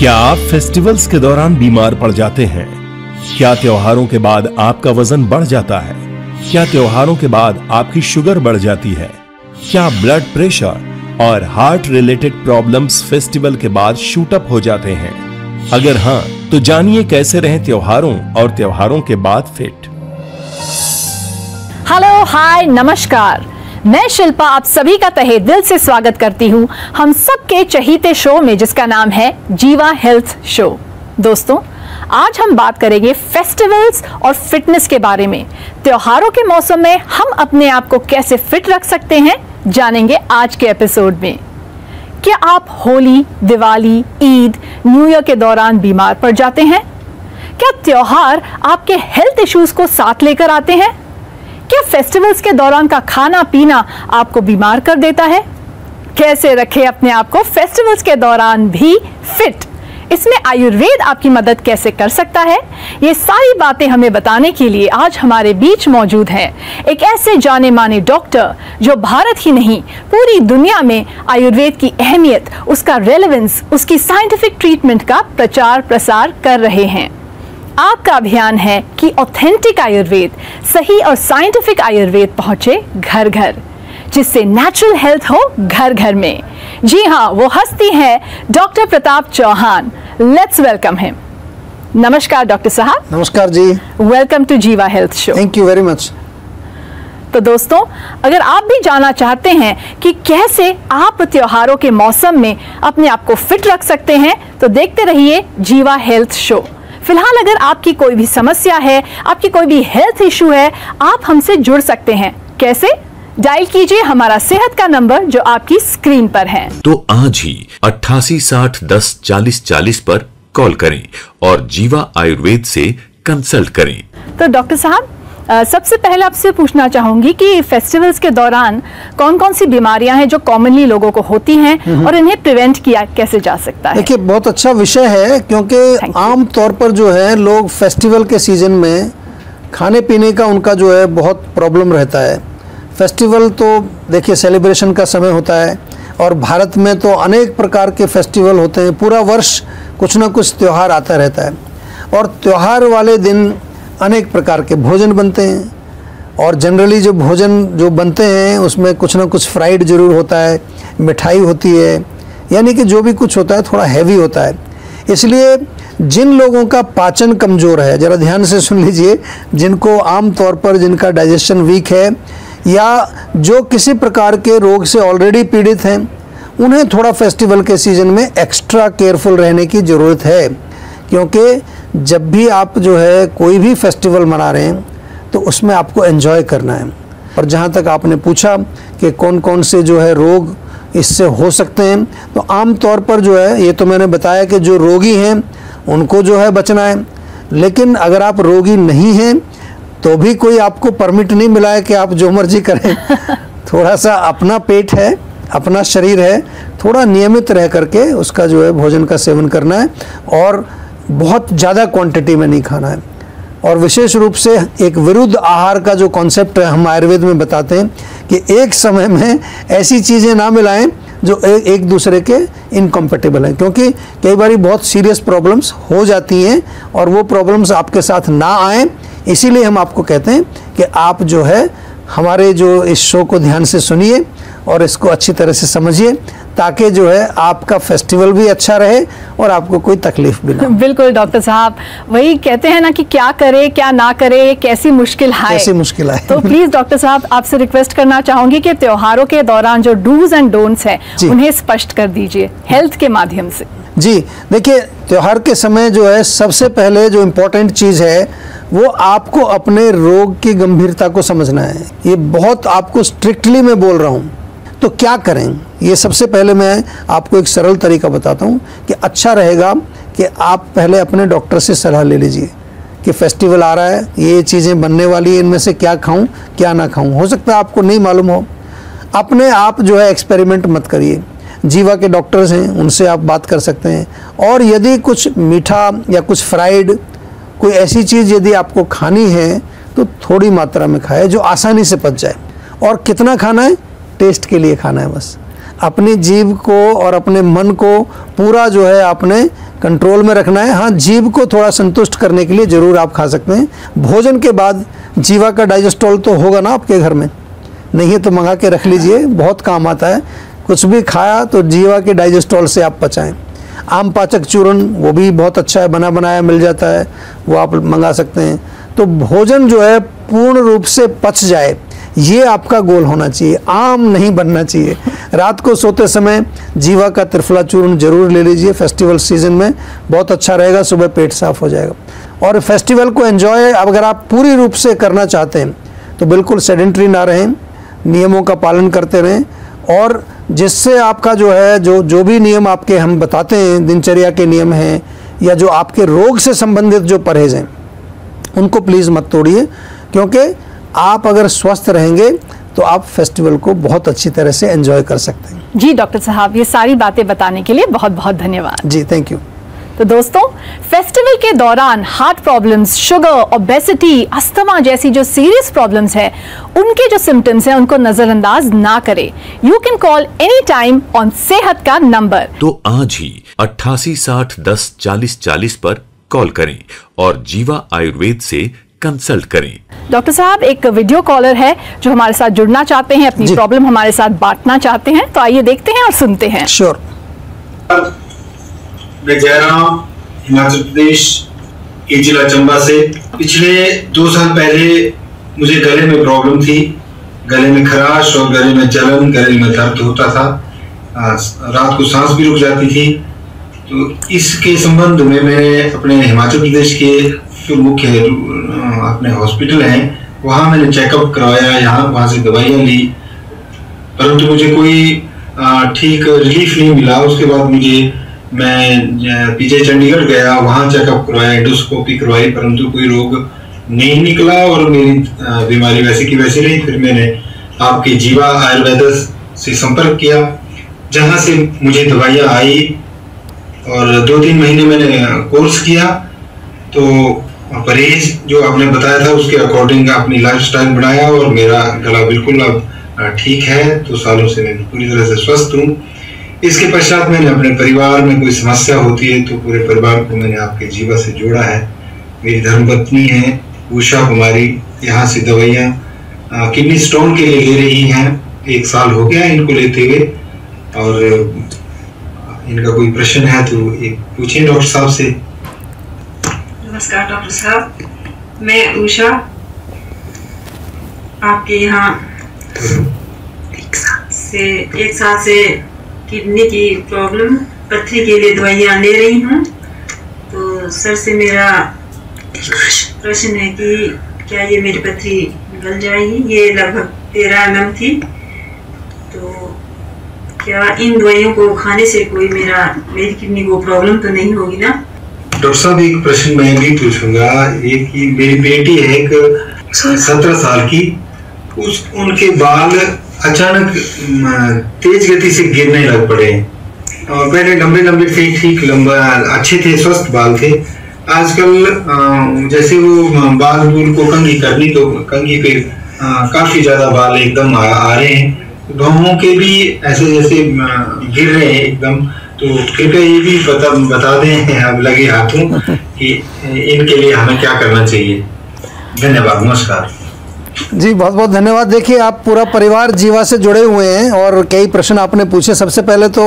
क्या आप फेस्टिवल्स के दौरान बीमार पड़ जाते हैं? क्या त्योहारों के बाद आपका वजन बढ़ जाता है? क्या त्योहारों के बाद आपकी शुगर बढ़ जाती है? क्या ब्लड प्रेशर और हार्ट रिलेटेड प्रॉब्लम्स फेस्टिवल के बाद शूट अप हो जाते हैं? अगर हाँ, तो जानिए कैसे रहें त्योहारों और त्योहारों के बाद फिट। हेलो, हाय, नमस्कार। मैं शिल्पा आप सभी का तहे दिल से स्वागत करती हूँ हम सबके चहीते शो में, जिसका नाम है जीवा हेल्थ शो। दोस्तों, आज हम बात करेंगे फेस्टिवल्स और फिटनेस के बारे में। त्योहारों के मौसम में हम अपने आप को कैसे फिट रख सकते हैं, जानेंगे आज के एपिसोड में। क्या आप होली, दिवाली, ईद, न्यू ईयर के दौरान बीमार पड़ जाते हैं? क्या त्योहार आपके हेल्थ इश्यूज को साथ लेकर आते हैं? क्या फेस्टिवल्स के दौरान का खाना पीना आपको बीमार कर देता है? कैसे रखें अपने आप को फेस्टिवल्स के दौरान भी फिट? इसमें आयुर्वेद आपकी मदद कैसे कर सकता है? ये सारी बातें हमें बताने के लिए आज हमारे बीच मौजूद हैं एक ऐसे जाने माने डॉक्टर जो भारत ही नहीं पूरी दुनिया में आयुर्वेद की अहमियत, उसका रेलेवेंस, उसकी साइंटिफिक ट्रीटमेंट का प्रचार प्रसार कर रहे हैं। आपका अभियान है कि ऑथेंटिक आयुर्वेद, सही और साइंटिफिक आयुर्वेद पहुंचे घर घर, जिससे नेचुरल हेल्थ हो घर घर में। जी हाँ, वो हस्ती है doctor Pratap Chauhan. Let's welcome him. नमस्कार डॉक्टर साहब। नमस्कार जी। Welcome to Jiva health show. Thank you very much. तो दोस्तों, अगर आप भी जानना चाहते हैं कि कैसे आप त्योहारों के मौसम में अपने आप को फिट रख सकते हैं, तो देखते रहिए जीवा हेल्थ शो। फिलहाल अगर आपकी कोई भी समस्या है, आपकी कोई भी हेल्थ इशू है, आप हमसे जुड़ सकते हैं। कैसे? डायल कीजिए हमारा सेहत का नंबर जो आपकी स्क्रीन पर है। तो आज ही 88 60 10 40 40 पर कॉल करें और जीवा आयुर्वेद से कंसल्ट करें। तो डॉक्टर साहब, सबसे पहले आपसे पूछना चाहूंगी कि फेस्टिवल्स के दौरान कौन कौन सी बीमारियां हैं जो कॉमनली लोगों को होती हैं और इन्हें प्रिवेंट किया कैसे जा सकता है? देखिए, बहुत अच्छा विषय है, क्योंकि आम तौर पर जो है लोग फेस्टिवल के सीजन में खाने पीने का उनका जो है बहुत प्रॉब्लम रहता है। फेस्टिवल तो देखिए सेलिब्रेशन का समय होता है और भारत में तो अनेक प्रकार के फेस्टिवल होते हैं। पूरा वर्ष कुछ ना कुछ त्यौहार आता रहता है और त्यौहार वाले दिन अनेक प्रकार के भोजन बनते हैं और जनरली जो भोजन जो बनते हैं उसमें कुछ ना कुछ फ्राइड जरूर होता है, मिठाई होती है, यानी कि जो भी कुछ होता है थोड़ा हैवी होता है। इसलिए जिन लोगों का पाचन कमज़ोर है, ज़रा ध्यान से सुन लीजिए, जिनको आम तौर पर जिनका डाइजेशन वीक है या जो किसी प्रकार के रोग से ऑलरेडी पीड़ित हैं, उन्हें थोड़ा फेस्टिवल के सीज़न में एक्स्ट्रा केयरफुल रहने की ज़रूरत है। क्योंकि जब भी आप जो है कोई भी फेस्टिवल मना रहे हैं तो उसमें आपको एंजॉय करना है। और जहाँ तक आपने पूछा कि कौन कौन से जो है रोग इससे हो सकते हैं, तो आम तौर पर जो है ये तो मैंने बताया कि जो रोगी हैं उनको जो है बचना है। लेकिन अगर आप रोगी नहीं हैं तो भी कोई आपको परमिट नहीं मिला है कि आप जो मर्जी करें। थोड़ा सा अपना पेट है, अपना शरीर है, थोड़ा नियमित रह करके उसका जो है भोजन का सेवन करना है और बहुत ज़्यादा क्वांटिटी में नहीं खाना है। और विशेष रूप से एक विरुद्ध आहार का जो कॉन्सेप्ट है हम आयुर्वेद में बताते हैं कि एक समय में ऐसी चीज़ें ना मिलाएं जो एक दूसरे के इनकम्पेटिबल हैं, क्योंकि कई बार बहुत सीरियस प्रॉब्लम्स हो जाती हैं और वो प्रॉब्लम्स आपके साथ ना आएँ। इसीलिए हम आपको कहते हैं कि आप जो है हमारे जो इस शो को ध्यान से सुनिए और इसको अच्छी तरह से समझिए, ताकि जो है आपका फेस्टिवल भी अच्छा रहे और आपको कोई तकलीफ भी ना हो। बिल्कुल डॉक्टर साहब, वही कहते हैं ना कि क्या करे क्या ना करे, कैसी मुश्किल आए, कैसी मुश्किल आए। तो प्लीज डॉक्टर साहब आपसे रिक्वेस्ट करना चाहूंगी कि त्योहारों के दौरान जो डूज एंड डोंट्स हैं उन्हें स्पष्ट कर दीजिए हेल्थ के माध्यम से। जी देखिए, त्योहार के समय जो है सबसे पहले जो इम्पोर्टेंट चीज़ है वो आपको अपने रोग की गंभीरता को समझना है। ये बहुत आपको स्ट्रिक्टली मैं बोल रहा हूँ। तो क्या करें, ये सबसे पहले मैं आपको एक सरल तरीका बताता हूँ कि अच्छा रहेगा कि आप पहले अपने डॉक्टर से सलाह ले लीजिए कि फेस्टिवल आ रहा है, ये चीज़ें बनने वाली है, इनमें से क्या खाऊं क्या ना खाऊं। हो सकता है आपको नहीं मालूम हो। अपने आप जो है एक्सपेरिमेंट मत करिए। जीवा के डॉक्टर्स हैं, उनसे आप बात कर सकते हैं। और यदि कुछ मीठा या कुछ फ्राइड कोई ऐसी चीज़ यदि आपको खानी है तो थोड़ी मात्रा में खाएं जो आसानी से पच जाए। और कितना खाना है, टेस्ट के लिए खाना है बस। अपनी जीभ को और अपने मन को पूरा जो है आपने कंट्रोल में रखना है। हाँ, जीभ को थोड़ा संतुष्ट करने के लिए ज़रूर आप खा सकते हैं। भोजन के बाद जीवा का डाइजेस्टोल तो होगा ना आपके घर में, नहीं है तो मंगा के रख लीजिए, बहुत काम आता है। कुछ भी खाया तो जीवा के डाइजेस्टोल से आप पचाएं। आम पाचक चूर्ण वो भी बहुत अच्छा है, बना बनाया मिल जाता है, वो आप मंगा सकते हैं। तो भोजन जो है पूर्ण रूप से पच जाए, ये आपका गोल होना चाहिए, आम नहीं बनना चाहिए। रात को सोते समय जीवा का त्रिफला चूर्ण जरूर ले लीजिए, फेस्टिवल सीजन में बहुत अच्छा रहेगा, सुबह पेट साफ हो जाएगा। और फेस्टिवल को एंजॉय अगर आप पूरी रूप से करना चाहते हैं तो बिल्कुल सेडेंट्री ना रहें, नियमों का पालन करते रहें, और जिससे आपका जो है जो भी नियम आपके हम बताते हैं, दिनचर्या के नियम हैं या जो आपके रोग से संबंधित जो परहेज हैं, उनको प्लीज़ मत तोड़िए, क्योंकि आप अगर स्वस्थ रहेंगे तो आप फेस्टिवल को बहुत अच्छी तरह से एंजॉय कर सकते हैं। जी डॉक्टर साहब, ये सारी बातें बताने के लिए बहुत बहुत धन्यवाद। जी थैंक यू। तो दोस्तों, फेस्टिवल के दौरान heart problems, sugar, obesity, asthma जैसी जो सीरियस प्रॉब्लम्स है, उनके जो सिम्टम्स हैं उनको नजरअंदाज ना करें। You can call any time on सेहत का नंबर। तो आज ही 88 60 10 40 40 पर कॉल करें और जीवा आयुर्वेद से कंसल्ट करें। डॉक्टर साहब, एक वीडियो कॉलर है जो हमारे साथ जुड़ना चाहते हैं, अपनी प्रॉब्लम हमारे साथ बांटना चाहते हैं, तो आइए देखते हैं और सुनते हैं। श्योर। मैं जयराम, हिमाचल प्रदेश के जिला चंबा से। पिछले 2 साल पहले मुझे गले में प्रॉब्लम थी, गले में खराश और गले में जलन, गले में दर्द होता था, रात को सांस भी रुक जाती थी। तो इसके संबंध में मैंने अपने हिमाचल प्रदेश के जो मुख्य अपने हॉस्पिटल हैं वहाँ मैंने चेकअप करवाया, वहाँ से दवाइयाँ ली, परंतु मुझे कोई ठीक रिलीफ नहीं मिला। उसके बाद मैं पीजे चंडीगढ़ गया, वहाँ चेकअप करवाया, एंडोस्कोपी करवाई, परंतु कोई रोग नहीं निकला और मेरी बीमारी वैसी की वैसी रही। फिर मैंने आपके जीवा आयुर्वेद से संपर्क किया, जहाँ से मुझे दवाइयाँ आई और 2-3 महीने मैंने कोर्स किया। तो परहेज जो आपने बताया था उसके अकॉर्डिंग अपनी लाइफस्टाइल बनाया और मेरा गला बिल्कुल अब ठीक है। तो सालों से मैं पूरी तरह से स्वस्थ हूँ। इसके पश्चात मैंने अपने परिवार में कोई समस्या होती है तो पूरे परिवार को मैंने आपके जीवा से जोड़ा है। मेरी धर्मपत्नी है उषा कुमारी, यहाँ से दवाइयाँ किडनी स्टोन के लिए ले रही हैं, 1 साल हो गया इनको लेते हुए। और इनका कोई प्रश्न है तो एक पूछिए डॉक्टर साहब से। नमस्कार डॉक्टर साहब, मैं उषा, आपके यहाँ 1 साल से किडनी की प्रॉब्लम, पथरी के लिए दवाइयाँ ले रही हूँ। तो सर से मेरा प्रश्न है कि क्या ये मेरी पथरी निकल जाएगी? ये लगभग 13 mm थी, तो क्या इन दवाइयों को खाने से कोई मेरी किडनी को प्रॉब्लम तो नहीं होगी ना? डॉक्टर साहब, एक प्रश्न मैं भी पूछूंगा, ये कि मेरी बेटी है एक 17 साल की, उनके बाल अचानक तेज गति से गिरने लग पड़े और पहले लंबे लंबे थे, ठीक लंबा अच्छे थे, स्वस्थ बाल थे। आजकल जैसे वो बाल बूल को कंघी पे काफी ज्यादा बाल एकदम आ रहे हैं, भौहों के भी ऐसे जैसे गिर रहे हैं एकदम। तो कृपया ये भी बता दें अब लगे हाथों कि इनके लिए हमें क्या करना चाहिए। धन्यवाद, नमस्कार जी, बहुत बहुत धन्यवाद। देखिए, आप पूरा परिवार जीवा से जुड़े हुए हैं और कई प्रश्न आपने पूछे। सबसे पहले तो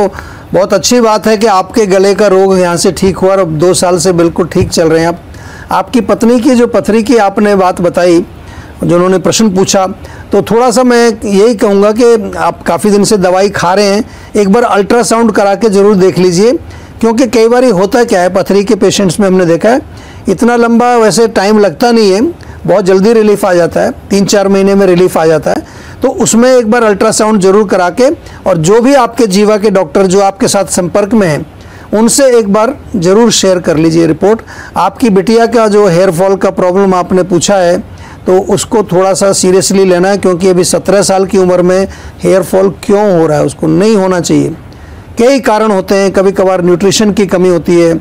बहुत अच्छी बात है कि आपके गले का रोग यहाँ से ठीक हुआ और अब 2 साल से बिल्कुल ठीक चल रहे हैं आप। आपकी पत्नी की जो पथरी की आपने बात बताई, जो उन्होंने प्रश्न पूछा, तो थोड़ा सा मैं यही कहूँगा कि आप काफ़ी दिन से दवाई खा रहे हैं, एक बार अल्ट्रासाउंड करा के ज़रूर देख लीजिए, क्योंकि कई बार होता क्या है पथरी के पेशेंट्स में हमने देखा है इतना लंबा वैसे टाइम लगता नहीं है, बहुत जल्दी रिलीफ आ जाता है, 3-4 महीने में रिलीफ आ जाता है। तो उसमें एक बार अल्ट्रासाउंड जरूर करा के, और जो भी आपके जीवा के डॉक्टर जो आपके साथ संपर्क में हैं उनसे एक बार ज़रूर शेयर कर लीजिए रिपोर्ट। आपकी बिटिया का जो हेयर फॉल का प्रॉब्लम आपने पूछा है तो उसको थोड़ा सा सीरियसली लेना है, क्योंकि अभी 17 साल की उम्र में हेयर फॉल क्यों हो रहा है, उसको नहीं होना चाहिए। कई कारण होते हैं, कभी कभार न्यूट्रिशन की कमी होती है,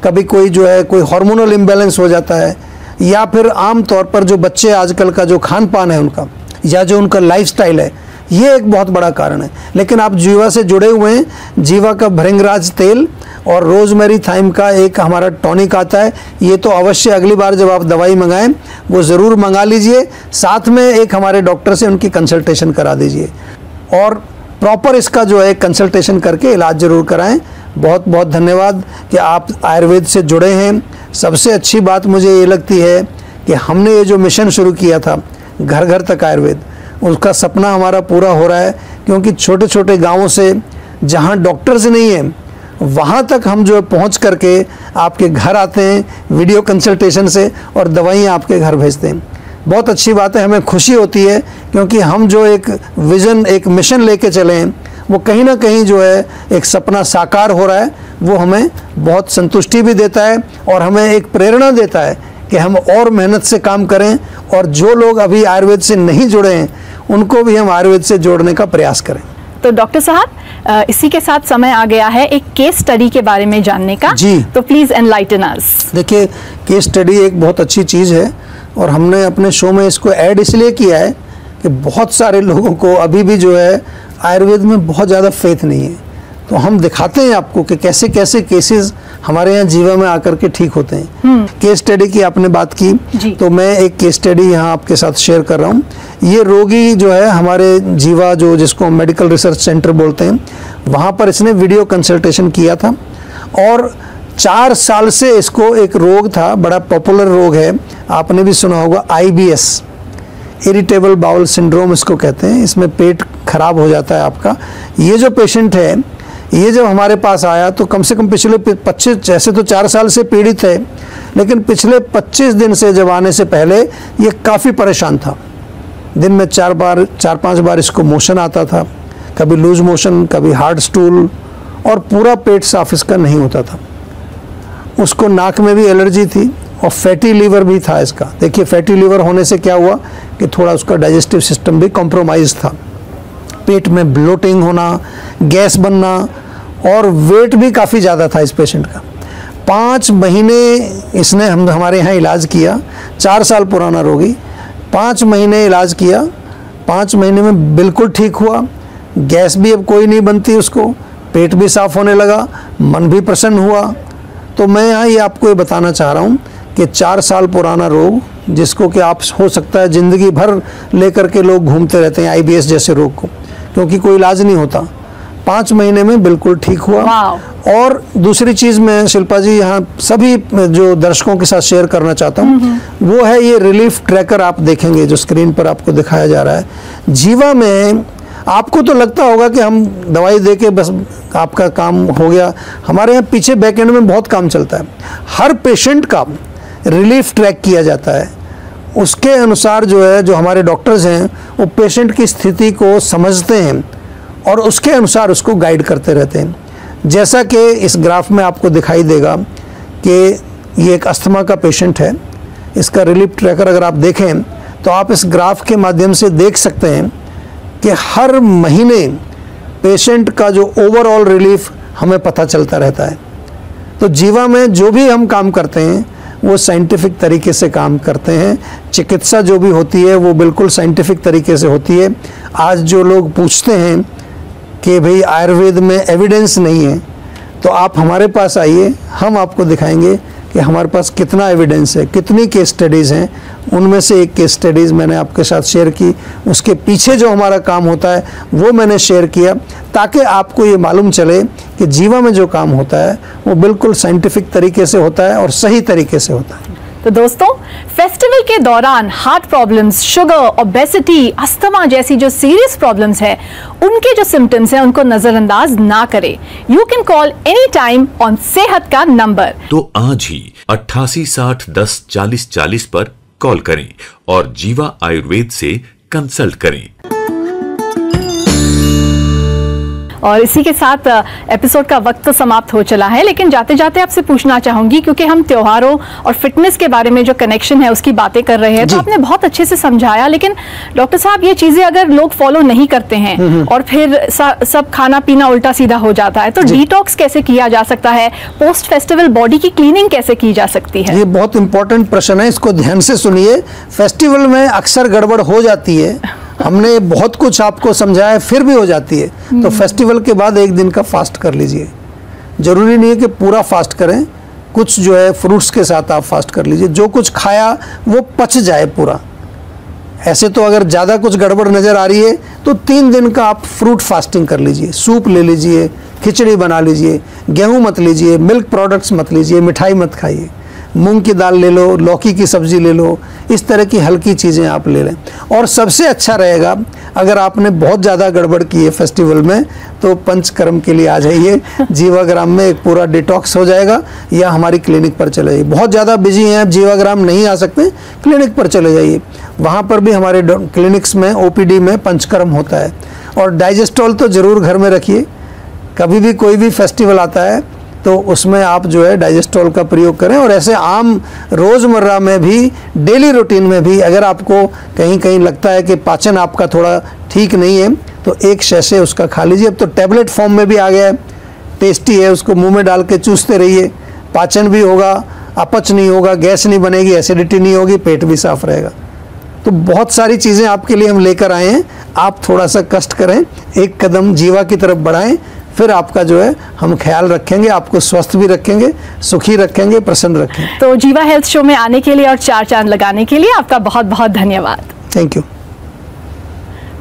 कभी कोई जो है कोई हार्मोनल इम्बैलेंस हो जाता है, या फिर आम तौर पर जो बच्चे आजकल का जो खान पान है उनका, या जो उनका लाइफस्टाइल है, ये एक बहुत बड़ा कारण है। लेकिन आप जीवा से जुड़े हुए हैं, जीवा का भृंगराज तेल और रोजमेरी थाइम का एक हमारा टॉनिक आता है, ये तो अवश्य अगली बार जब आप दवाई मंगाएं वो ज़रूर मंगा लीजिए। साथ में एक हमारे डॉक्टर से उनकी कंसल्टेशन करा दीजिए और प्रॉपर इसका जो है कंसल्टेशन करके इलाज ज़रूर कराएं। बहुत बहुत धन्यवाद कि आप आयुर्वेद से जुड़े हैं। सबसे अच्छी बात मुझे ये लगती है कि हमने ये जो मिशन शुरू किया था घर घर तक आयुर्वेद, उसका सपना हमारा पूरा हो रहा है। क्योंकि छोटे छोटे गाँवों से जहाँ डॉक्टर्स नहीं हैं वहाँ तक हम जो है पहुँच करके आपके घर आते हैं वीडियो कंसल्टेशन से और दवाइयाँ आपके घर भेजते हैं। बहुत अच्छी बात है, हमें खुशी होती है क्योंकि हम जो एक विज़न, एक मिशन लेके चले हैं वो कहीं ना कहीं जो है एक सपना साकार हो रहा है। वो हमें बहुत संतुष्टि भी देता है और हमें एक प्रेरणा देता है कि हम और मेहनत से काम करें और जो लोग अभी आयुर्वेद से नहीं जुड़े हैं उनको भी हम आयुर्वेद से जोड़ने का प्रयास करें। तो डॉक्टर साहब, इसी के साथ समय आ गया है एक केस स्टडी के बारे में जानने का। जी, तो प्लीज एनलाइटन अस। देखिए, केस स्टडी एक बहुत अच्छी चीज़ है और हमने अपने शो में इसको ऐड इसलिए किया है कि बहुत सारे लोगों को अभी भी जो है आयुर्वेद में बहुत ज़्यादा फेथ नहीं है। तो हम दिखाते हैं आपको कि कैसे कैसे केसेस हमारे यहाँ जीवा में आकर के ठीक होते हैं। केस स्टडी की आपने बात की तो मैं एक केस स्टडी यहाँ आपके साथ शेयर कर रहा हूँ। ये रोगी जो है हमारे जीवा, जो जिसको हम मेडिकल रिसर्च सेंटर बोलते हैं, वहाँ पर इसने वीडियो कंसल्टेशन किया था और 4 साल से इसको एक रोग था, बड़ा पॉपुलर रोग है, आपने भी सुना होगा, IBS, इरिटेबल बाउल सिंड्रोम इसको कहते हैं। इसमें पेट खराब हो जाता है आपका। ये जो पेशेंट है, ये जब हमारे पास आया तो कम से कम पिछले 25, जैसे तो 4 साल से पीड़ित है, लेकिन पिछले 25 दिन से जब आने से पहले ये काफ़ी परेशान था। दिन में 4-5 बार इसको मोशन आता था, कभी लूज मोशन, कभी हार्ड स्टूल, और पूरा पेट साफ इसका नहीं होता था। उसको नाक में भी एलर्जी थी और फैटी लीवर भी था इसका। देखिए, फैटी लीवर होने से क्या हुआ कि थोड़ा उसका डाइजेस्टिव सिस्टम भी कॉम्प्रोमाइज था। पेट में ब्लोटिंग होना, गैस बनना और वेट भी काफ़ी ज़्यादा था इस पेशेंट का। 5 महीने इसने हमारे यहाँ इलाज किया। 4 साल पुराना रोगी, 5 महीने इलाज किया। 5 महीने में बिल्कुल ठीक हुआ। गैस भी अब कोई नहीं बनती उसको, पेट भी साफ होने लगा, मन भी प्रसन्न हुआ। तो मैं यहाँ ये आपको ये बताना चाह रहा हूँ कि 4 साल पुराना रोग, जिसको कि आप हो सकता है ज़िंदगी भर लेकर के लोग घूमते रहते हैं, IBS जैसे रोग को, क्योंकि कोई इलाज नहीं होता, 5 महीने में बिल्कुल ठीक हुआ। और दूसरी चीज़ मैं शिल्पा जी यहाँ सभी जो दर्शकों के साथ शेयर करना चाहता हूँ, वो है ये रिलीफ ट्रैकर। आप देखेंगे जो स्क्रीन पर आपको दिखाया जा रहा है, जीवा में आपको तो लगता होगा कि हम दवाई दे के बस आपका काम हो गया। हमारे यहाँ पीछे बैक एंड में बहुत काम चलता है। हर पेशेंट का रिलीफ ट्रैक किया जाता है। उसके अनुसार जो है, जो हमारे डॉक्टर्स हैं वो पेशेंट की स्थिति को समझते हैं और उसके अनुसार उसको गाइड करते रहते हैं। जैसा कि इस ग्राफ में आपको दिखाई देगा कि ये एक अस्थमा का पेशेंट है। इसका रिलीफ ट्रैकर अगर आप देखें तो आप इस ग्राफ के माध्यम से देख सकते हैं कि हर महीने पेशेंट का जो ओवरऑल रिलीफ हमें पता चलता रहता है। तो जीवा में जो भी हम काम करते हैं वो साइंटिफिक तरीके से काम करते हैं। चिकित्सा जो भी होती है वो बिल्कुल साइंटिफिक तरीके से होती है। आज जो लोग पूछते हैं कि भाई आयुर्वेद में एविडेंस नहीं है, तो आप हमारे पास आइए, हम आपको दिखाएंगे कि हमारे पास कितना एविडेंस है, कितनी केस स्टडीज़ हैं। उनमें से एक केस स्टडीज़ मैंने आपके साथ शेयर की, उसके पीछे जो हमारा काम होता है वो मैंने शेयर किया, ताकि आपको ये मालूम चले कि जीवा में जो काम होता है वो बिल्कुल साइंटिफिक तरीके से होता है और सही तरीके से होता है। तो दोस्तों, फेस्टिवल के दौरान heart problems, sugar, obesity, asthma जैसी जो सीरियस प्रॉब्लम्स है, उनके जो सिम्टम्स हैं उनको नजरअंदाज ना करें। You can call any time on सेहत का नंबर। तो आज ही 88 60 10 40 40 पर कॉल करें और जीवा आयुर्वेद से कंसल्ट करें। और इसी के साथ एपिसोड का वक्त तो समाप्त हो चला है, लेकिन जाते जाते आपसे पूछना चाहूंगी, क्योंकि हम त्योहारों और फिटनेस के बारे में जो कनेक्शन है उसकी बातें कर रहे हैं, तो आपने बहुत अच्छे से समझाया। लेकिन डॉक्टर साहब, ये चीजें अगर लोग फॉलो नहीं करते हैं और फिर सब खाना पीना उल्टा सीधा हो जाता है, तो डिटॉक्स कैसे किया जा सकता है? पोस्ट फेस्टिवल बॉडी की क्लीनिंग कैसे की जा सकती है? ये बहुत इंपॉर्टेंट प्रश्न है, इसको ध्यान से सुनिए। फेस्टिवल में अक्सर गड़बड़ हो जाती है हमने बहुत कुछ आपको समझाया फिर भी हो जाती है, तो फेस्टिवल के बाद एक दिन का फास्ट कर लीजिए। जरूरी नहीं है कि पूरा फास्ट करें, कुछ जो है फ्रूट्स के साथ आप फास्ट कर लीजिए, जो कुछ खाया वो पच जाए पूरा। ऐसे तो अगर ज़्यादा कुछ गड़बड़ नज़र आ रही है तो 3 दिन का आप फ्रूट फास्टिंग कर लीजिए, सूप ले लीजिए, खिचड़ी बना लीजिए, गेहूं मत लीजिए, मिल्क प्रोडक्ट्स मत लीजिए, मिठाई मत खाइए, मूंग की दाल ले लो, लौकी की सब्ज़ी ले लो, इस तरह की हल्की चीज़ें आप ले लें। और सबसे अच्छा रहेगा अगर आपने बहुत ज़्यादा गड़बड़ की है फेस्टिवल में तो पंचकर्म के लिए आ जाइए। जीवाग्राम में एक पूरा डिटॉक्स हो जाएगा, या हमारी क्लिनिक पर चले जाइए। बहुत ज़्यादा बिजी हैं, जीवाग्राम नहीं आ सकते, क्लिनिक पर चले जाइए, वहाँ पर भी हमारे क्लिनिक्स में OPD में पंचकर्म होता है। और डाइजेस्टॉल तो ज़रूर घर में रखिए, कभी भी कोई भी फेस्टिवल आता है तो उसमें आप जो है डाइजेस्टॉल का प्रयोग करें। और ऐसे आम रोज़मर्रा में भी, डेली रूटीन में भी अगर आपको कहीं कहीं लगता है कि पाचन आपका थोड़ा ठीक नहीं है तो एक शैसे उसका खा लीजिए। अब तो टैबलेट फॉर्म में भी आ गया है, टेस्टी है, उसको मुंह में डाल के चूसते रहिए, पाचन भी होगा, अपच नहीं होगा, गैस नहीं बनेगी, एसिडिटी नहीं होगी, पेट भी साफ रहेगा। तो बहुत सारी चीज़ें आपके लिए हम लेकर आए हैं, आप थोड़ा सा कष्ट करें, एक कदम जीवा की तरफ बढ़ाएं, फिर आपका जो है हम ख्याल रखेंगे, आपको स्वस्थ भी रखेंगे, सुखी रखेंगे, प्रसन्न रखेंगे। तो जीवा हेल्थ शो में आने के लिए और 4 चांद लगाने के लिए आपका बहुत बहुत धन्यवाद। Thank you.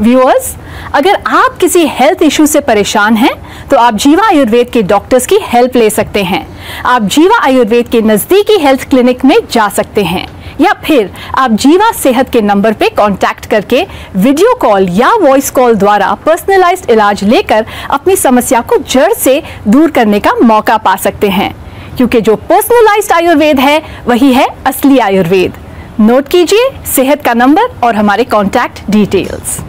व्यूअर्स, अगर आप किसी हेल्थ इशू से परेशान हैं तो आप जीवा आयुर्वेद के डॉक्टर्स की हेल्प ले सकते हैं। आप जीवा आयुर्वेद के नजदीकी हेल्थ क्लिनिक में जा सकते हैं, या फिर आप जीवा सेहत के नंबर पे कांटेक्ट करके वीडियो कॉल या वॉइस कॉल द्वारा पर्सनलाइज्ड इलाज लेकर अपनी समस्या को जड़ से दूर करने का मौका पा सकते हैं, क्योंकि जो पर्सनलाइज्ड आयुर्वेद है वही है असली आयुर्वेद। नोट कीजिए सेहत का नंबर और हमारे कॉन्टैक्ट डिटेल्स।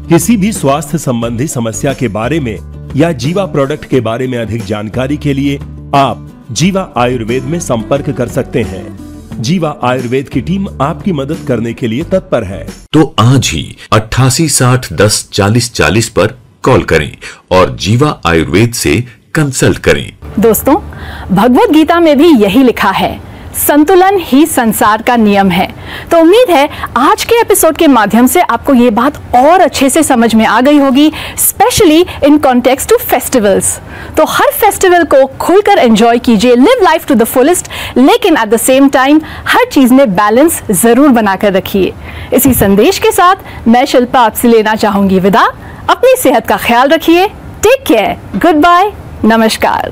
किसी भी स्वास्थ्य संबंधी समस्या के बारे में या जीवा प्रोडक्ट के बारे में अधिक जानकारी के लिए आप जीवा आयुर्वेद में संपर्क कर सकते हैं। जीवा आयुर्वेद की टीम आपकी मदद करने के लिए तत्पर है। तो आज ही 88 60 10 40 40 पर कॉल करें और जीवा आयुर्वेद से कंसल्ट करें। दोस्तों, भगवत गीता में भी यही लिखा है, संतुलन ही संसार का नियम है। तो उम्मीद है आज के एपिसोड के माध्यम से आपको ये बात और अच्छे से समझ में आ गई होगी, specially in context to festivals. तो हर फेस्टिवल को खुलकर एंजॉय कीजिए, live life to the fullest, लेकिन एट द सेम टाइम हर चीज में बैलेंस जरूर बनाकर रखिए। इसी संदेश के साथ मैं शिल्पा आपसे लेना चाहूंगी विदा। अपनी सेहत का ख्याल रखिए। टेक केयर, गुड बाय, नमस्कार।